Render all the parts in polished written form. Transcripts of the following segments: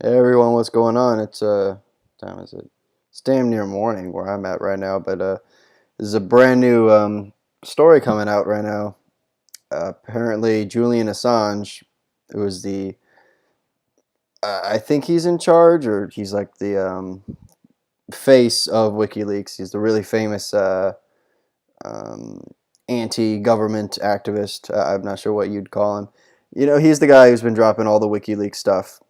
Hey everyone, what's going on? It's time is it? It's damn near morning where I'm at right now, but this is a brand new story coming out right now. Apparently, Julian Assange, who is the I think he's in charge, or he's like the face of WikiLeaks. He's the really famous um, anti-government activist. I'm not sure what you'd call him. You know, he's the guy who's been dropping all the WikiLeaks stuff.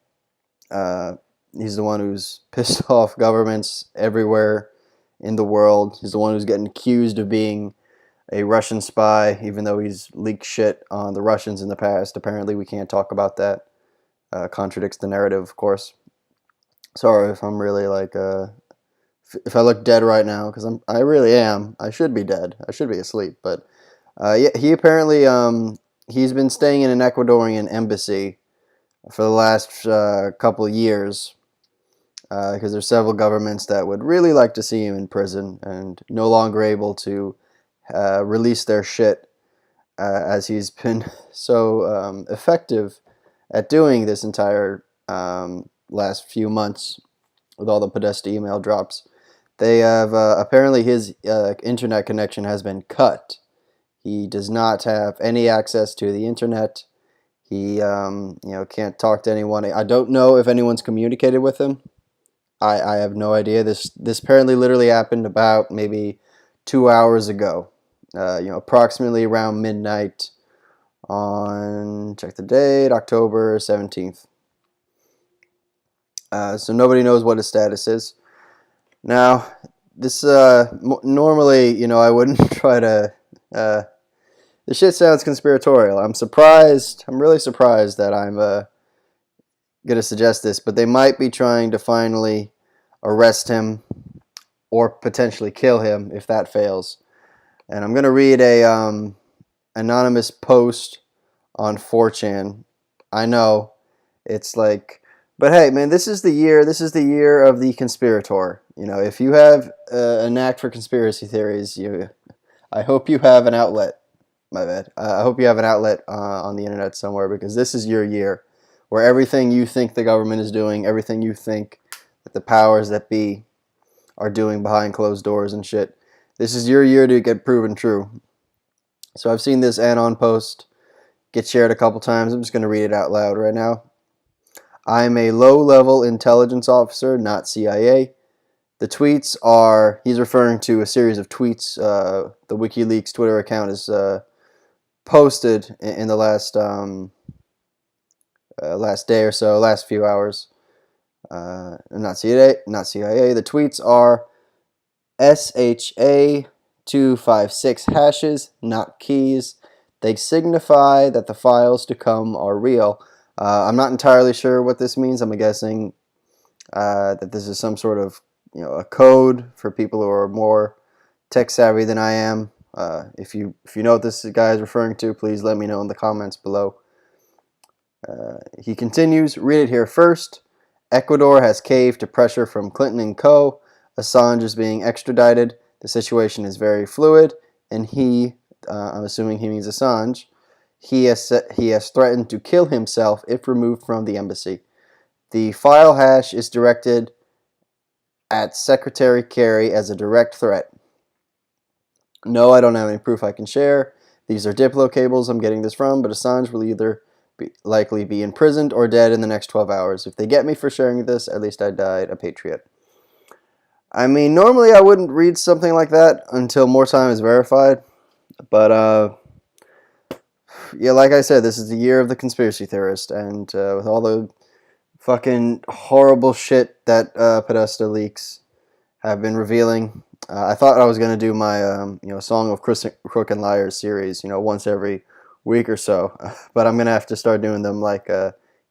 Uh, he's the one who's pissed off governments everywhere in the world. He's the one who's getting accused of being a Russian spy, even though he's leaked shit on the Russians in the past. Apparently, we can't talk about that. Contradicts the narrative, of course. Sorry if I'm really like, if I look dead right now, because I really am. I should be dead. I should be asleep. But yeah, he apparently, he's been staying in an Ecuadorian embassy for the last couple of years, because there's several governments that would really like to see him in prison and no longer able to release their shit, as he's been so effective at doing this entire last few months with all the Podesta email drops. They have apparently his internet connection has been cut. He does not have any access to the internet. He can't talk to anyone. I don't know if anyone's communicated with him. I have no idea. This apparently literally happened about maybe 2 hours ago. Approximately around midnight on, check the date, October 17th. So nobody knows what his status is. Now, this normally, I wouldn't try to. The shit sounds conspiratorial. I'm surprised. I'm really surprised that I'm gonna suggest this, but they might be trying to finally arrest him or potentially kill him if that fails. And I'm gonna read a anonymous post on 4chan. I know it's like, but hey, man, this is the year. This is the year of the conspirator. If you have a knack for conspiracy theories, I hope you have an outlet. My bad. I hope you have an outlet on the internet somewhere, because this is your year where everything you think the government is doing, everything you think that the powers that be are doing behind closed doors and shit, this is your year to get proven true. So I've seen this Anon post get shared a couple times. I'm just going to read it out loud right now. I'm a low-level intelligence officer, not CIA. The tweets are, he's referring to a series of tweets the WikiLeaks Twitter account is posted in the last day or so, last few hours. Not CIA. The tweets are SHA-256 hashes, not keys. They signify that the files to come are real. I'm not entirely sure what this means. I'm guessing that this is some sort of a code for people who are more tech savvy than I am. If you know what this guy is referring to, please let me know in the comments below. He continues, read it here first. Ecuador has caved to pressure from Clinton and co. Assange is being extradited. The situation is very fluid, and I'm assuming he means Assange, he has threatened to kill himself if removed from the embassy. The file hash is directed at Secretary Kerry as a direct threat. No, I don't have any proof I can share. These are Diplo cables I'm getting this from, but Assange will either likely be imprisoned or dead in the next 12 hours. If they get me for sharing this, at least I died a patriot. I mean, normally I wouldn't read something like that until more time is verified, but yeah, like I said, this is the year of the conspiracy theorist, and with all the fucking horrible shit that Podesta leaks have been revealing, I thought I was going to do my Song of Crook and Liars series, once every week or so, but I'm going to have to start doing them like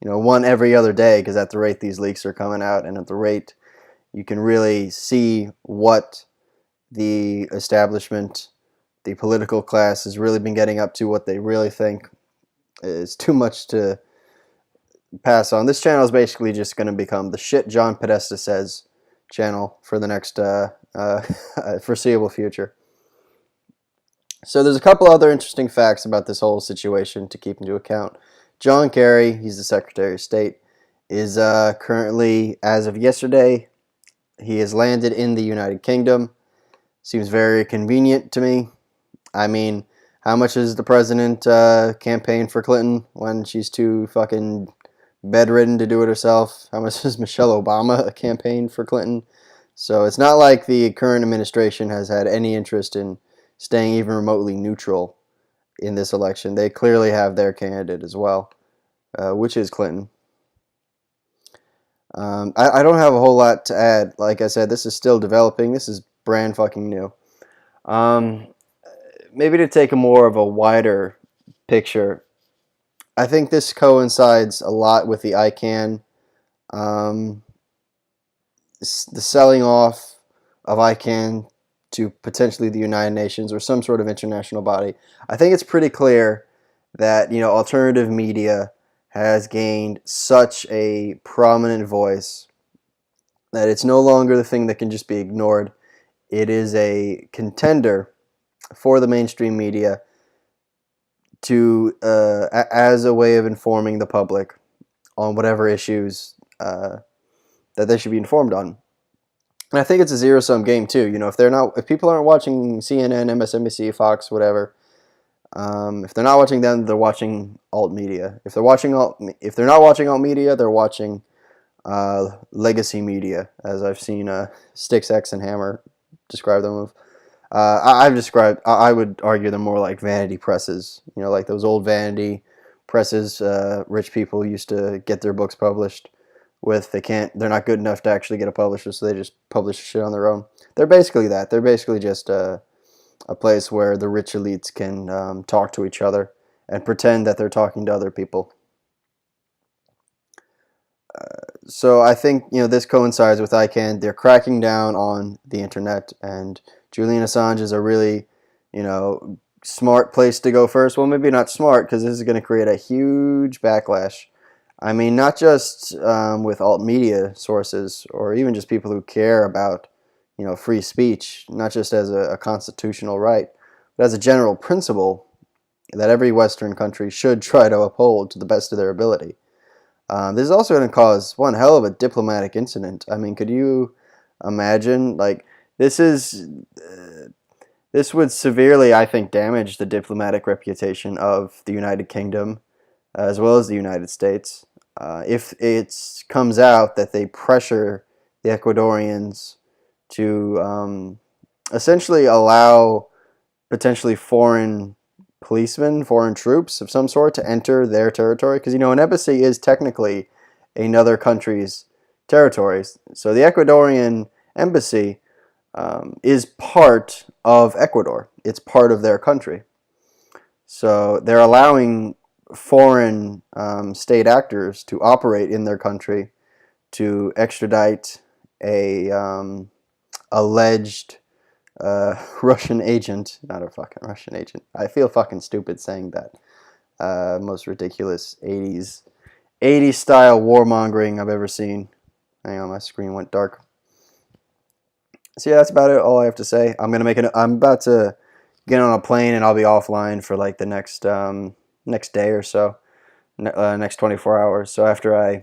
one every other day, because at the rate these leaks are coming out, and at the rate you can really see what the establishment, the political class, has really been getting up to, what they really think is too much to pass on. This channel is basically just going to become the shit John Podesta says channel for the next foreseeable future. So there's a couple other interesting facts about this whole situation to keep into account. John Kerry, he's the Secretary of State, is currently, as of yesterday, he has landed in the United Kingdom. Seems very convenient to me. I mean, how much is the president campaign for Clinton when she's too fucking bedridden to do it herself? How much is Michelle Obama campaign for Clinton? So it's not like the current administration has had any interest in staying even remotely neutral in this election. They clearly have their candidate as well, which is Clinton. I don't have a whole lot to add. Like I said, this is still developing. This is brand fucking new. Um, Maybe to take a more of a wider picture, I think this coincides a lot with the ICANN, um, the selling off of ICANN to potentially the United Nations or some sort of international body. I think it's pretty clear that, you know, alternative media has gained such a prominent voice that it's no longer the thing that can just be ignored. It is a contender for the mainstream media to as a way of informing the public on whatever issues that they should be informed on. And I think it's a zero-sum game too. You know, if people aren't watching CNN, MSNBC, Fox, whatever, if they're not watching them, they're watching alt media. If they're not watching alt media, they're watching legacy media, as I've seen Sticks, X, and Hammer describe them of. I would argue they're more like vanity presses. You know, like those old vanity presses rich people used to get their books published with. They're not good enough to actually get a publisher, so they just publish shit on their own. They're basically that. They're basically just a place where the rich elites can talk to each other and pretend that they're talking to other people. So I think, you know, this coincides with ICANN. They're cracking down on the internet, and Julian Assange is a really, you know, smart place to go first. Well, maybe not smart, because this is going to create a huge backlash. I mean, not just with alt media sources or even just people who care about, you know, free speech, not just as a constitutional right, but as a general principle that every Western country should try to uphold to the best of their ability. This is also going to cause one hell of a diplomatic incident. I mean, could you imagine? Like, this would severely, I think, damage the diplomatic reputation of the United Kingdom as well as the United States. If it comes out that they pressure the Ecuadorians to essentially allow potentially foreign policemen, foreign troops of some sort to enter their territory, because, you know, an embassy is technically another country's territory. So the Ecuadorian embassy is part of Ecuador. It's part of their country. So they're allowing foreign state actors to operate in their country to extradite a alleged Russian agent, not a fucking Russian agent. I feel fucking stupid saying that. Most ridiculous 80s style warmongering I've ever seen. Hang on, my screen went dark. So yeah, that's about it. All I have to say. I'm about to get on a plane and I'll be offline for like the next day or so, next 24 hours. So after I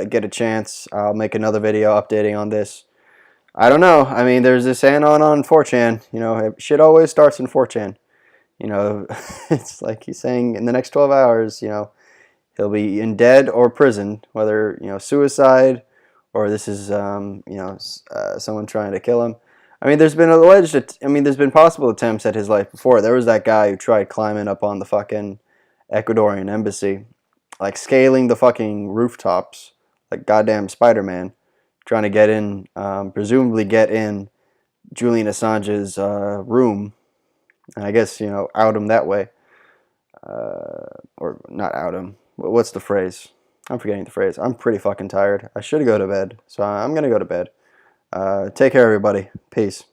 get a chance, I'll make another video updating on this. I don't know. I mean, there's this Anon on 4chan. You know, shit always starts in 4chan. You know, it's like he's saying in the next 12 hours, you know, he'll be in dead or prison, whether, you know, suicide or this is, you know, someone trying to kill him. I mean, there's been possible attempts at his life before. There was that guy who tried climbing up on the fucking Ecuadorian embassy, like scaling the fucking rooftops, like goddamn Spider-Man, trying to get in, presumably get in Julian Assange's room, and I guess, you know, out him that way, or not out him. What's the phrase? I'm forgetting the phrase. I'm pretty fucking tired. I should go to bed, so I'm gonna go to bed. Take care, everybody. Peace.